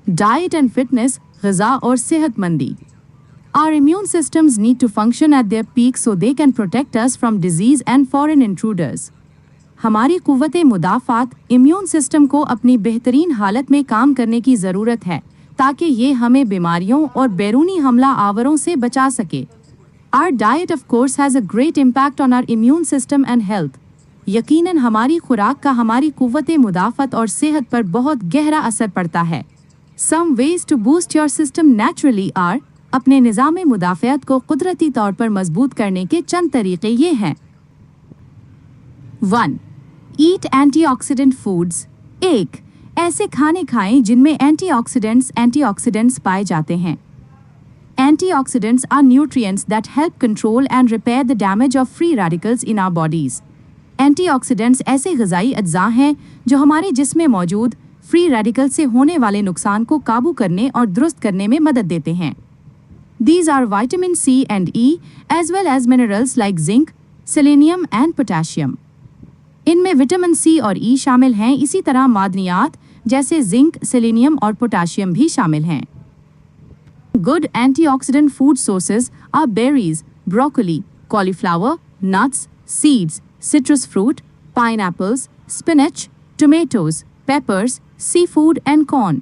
Diet and fitness, ग़िज़ा और सेहतमंदी। Our immune systems need to function at their peak so they can protect us from disease and foreign intruders. हमारी क़ुव्वत मुदाफ़ात immune system को अपनी बेहतरीन हालत में काम करने की ज़रूरत है ताकि ये हमें बीमारियों और बैरूनी हमला आवरों से बचा सके। Our diet of course has a great impact on our immune system and health. यकीनन हमारी खुराक का हमारी क़ुव्वत मुदाफ़त और सेहत पर बहुत गहरा असर पड़ता है। Some ways to boost your system naturally are, अपने निज़ाम मुदाफ़ियत को कुदरती तौर पर मजबूत करने के चंद तरीक़े ये हैं। 1. Eat antioxidant foods. 1. ऐसे खाने खाएं जिनमें एंटीऑक्सीडेंट्स पाए जाते हैं। Antioxidants are nutrients that help control and repair the damage of free radicals in our bodies. Antioxidants ऐसे ग़िज़ाई अज्जा हैं जो हमारे जिस्म में मौजूद फ्री रेडिकल से होने वाले नुकसान को काबू करने और दुरुस्त करने में मदद देते हैं। These are vitamin C and E as well as minerals like zinc, selenium and potassium. इनमें विटामिन सी और ई शामिल हैं, इसी तरह मादनियात जैसे जिंक, सेलेनियम और पोटाशियम भी शामिल हैं। Good antioxidant food sources are berries, broccoli, cauliflower, nuts, seeds, citrus fruit, pineapples, spinach, tomatoes, peppers, seafood and corn.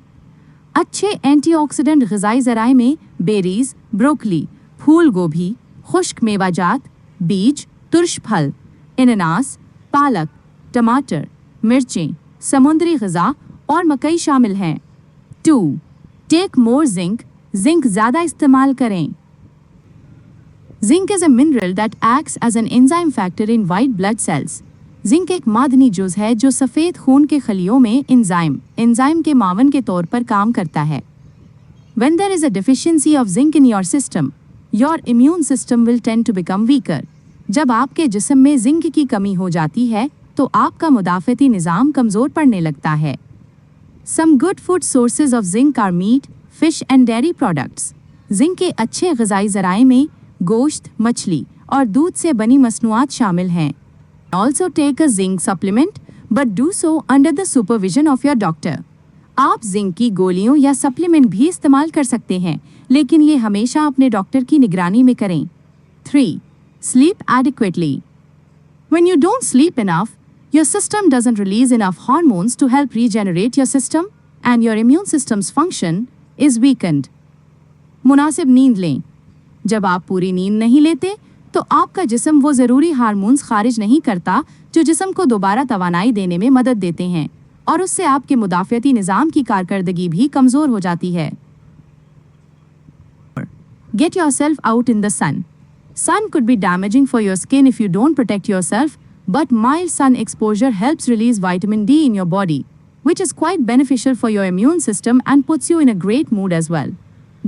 अच्छे एंटीऑक्सीडेंट ग़िज़ाई ज़राए में बेरीज, ब्रोकली, फूल गोभी, खुश्क मेवाजात, बीज, तुर्श फल, अनानास, पालक, टमाटर, मिर्चें, समुद्री ग़िज़ा और मकई शामिल हैं। 2. Take more zinc. जिंक ज़्यादा इस्तेमाल करें। Zinc is a mineral that acts as an enzyme factor in white blood cells. Zinc एक मादनी जुज़ है जो सफ़ेद खून के खलियों में एंजाइम के मावन के तौर पर काम करता है। When there is a deficiency of zinc in your system, your immune system will tend to become weaker. जब आपके जिस्म में जिंक की कमी हो जाती है तो आपका मुदाफ़ती निज़ाम कमज़ोर पड़ने लगता है। Some good food sources of zinc are meat, fish and dairy products. Zinc के अच्छे ग़िज़ाई ज़राए में गोश्त, मछली और दूध से बनी मसनूआत शामिल हैं। Also take a zinc supplement, but do so under the supervision of your doctor. आप जिंक की गोलियों या सप्लीमेंट भी इस्तेमाल कर सकते हैं, लेकिन ये हमेशा अपने डॉक्टर की निगरानी में करें। 3. Sleep adequately. When you don't sleep enough, your system doesn't release enough hormones to help regenerate your system, and your immune system's function is weakened. मुनासिब नींद लें। जब आप पूरी नींद नहीं लेते तो आपका जिस्म वो ज़रूरी हार्मोन्स खारिज नहीं करता जो जिस्म को दोबारा तवानाई देने में मदद देते हैं और उससे आपके मुदाफ़ियती निज़ाम की कारकर्दगी भी कमज़ोर हो जाती है। Get yourself out in the sun. Sun could be damaging for your skin if you don't protect yourself, but mild sun exposure helps release vitamin D in your body, which is quite beneficial for your immune system and puts you in a great mood as well.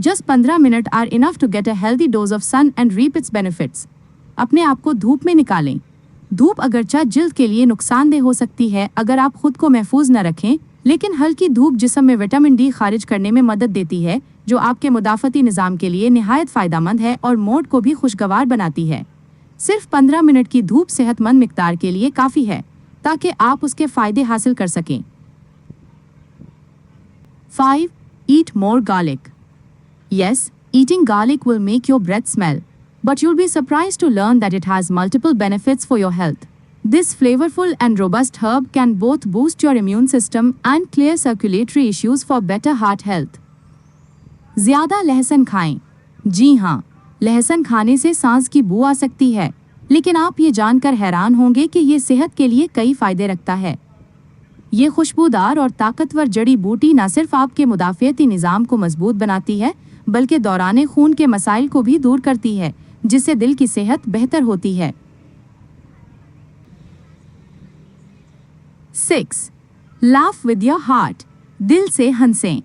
Just 15 minutes are enough to get a healthy dose of sun and reap its benefits. अपने आप को धूप में निकालें। धूप अगरचा जिल्द के लिए नुकसानदेह हो सकती है अगर आप खुद को महफूज न रखें, लेकिन हल्की धूप जिस्म में विटामिन डी खारिज करने में मदद देती है जो आपके मुदाफ़ती निज़ाम के लिए निहायत फ़ायदेमंद है और मूड को भी खुशगवार बनाती है। सिर्फ 15 मिनट की धूप सेहतमंद मिकदार के लिए काफ़ी है ताकि आप उसके फ़ायदे हासिल कर सकें। 5. Eat more garlic. Yes, eating garlic will make your breath smell, but you'll be surprised to learn that it has multiple benefits for your health. This flavorful and robust herb can both boost your immune system and clear circulatory issues for better heart health. ज़्यादा लहसुन खाएं। जी हाँ, लहसुन खाने से सांस की बू आ सकती है, लेकिन आप ये जानकर हैरान होंगे कि ये सेहत के लिए कई फ़ायदे रखता है। ये खुशबूदार और ताकतवर जड़ी बूटी न सिर्फ आपके मुदाफ़ियती निज़ाम को मजबूत बनाती है, बल्कि दौरान खून के मसाइल को भी दूर करती है, जिससे दिल की सेहत बेहतर होती है। 6. Laugh with your heart. दिल से हंसें।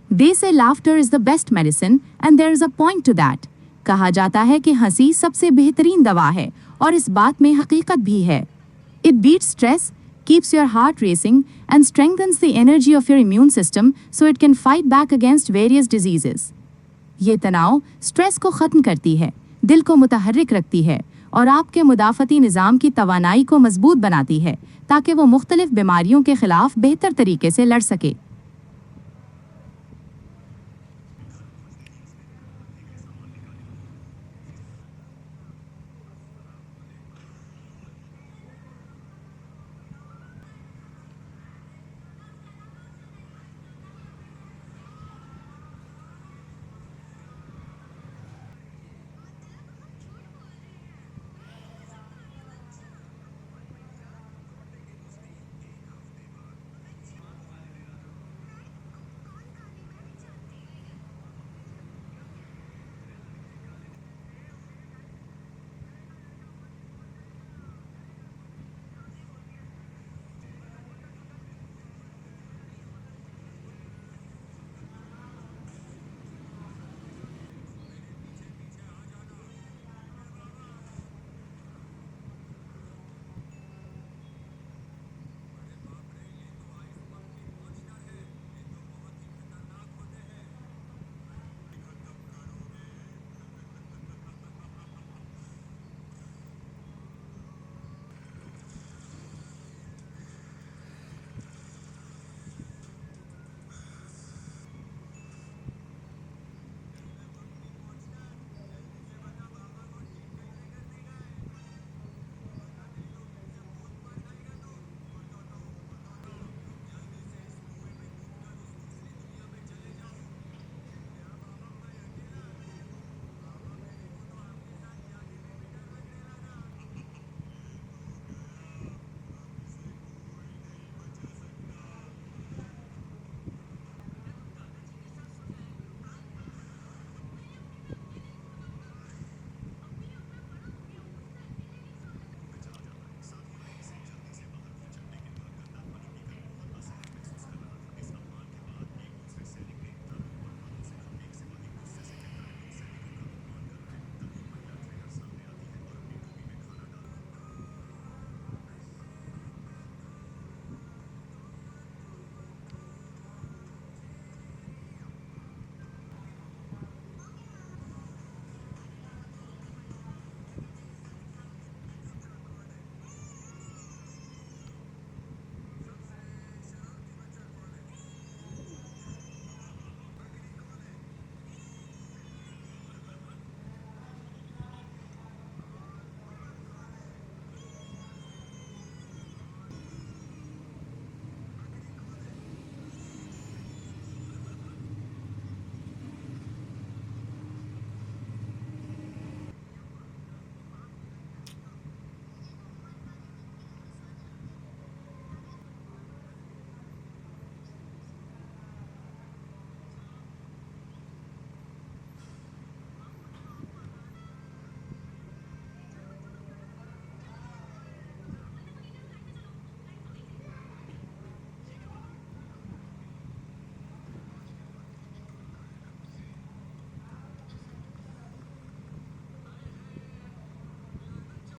They say laughter is the best medicine and there is a point to that. कहा जाता है कि हंसी सबसे बेहतरीन दवा है और इस बात में हकीकत भी है। It beats stress, keeps your heart racing and strengthens the energy of your immune system so it can fight back against various diseases. ये तनाव स्ट्रेस को ख़त्म करती है, दिल को मुतहर्रिक रखती है और आपके मुदाफ़ती निज़ाम की तवानाई को मजबूत बनाती है ताकि वो मुख्तलिफ बीमारियों के ख़िलाफ़ बेहतर तरीके से लड़ सके।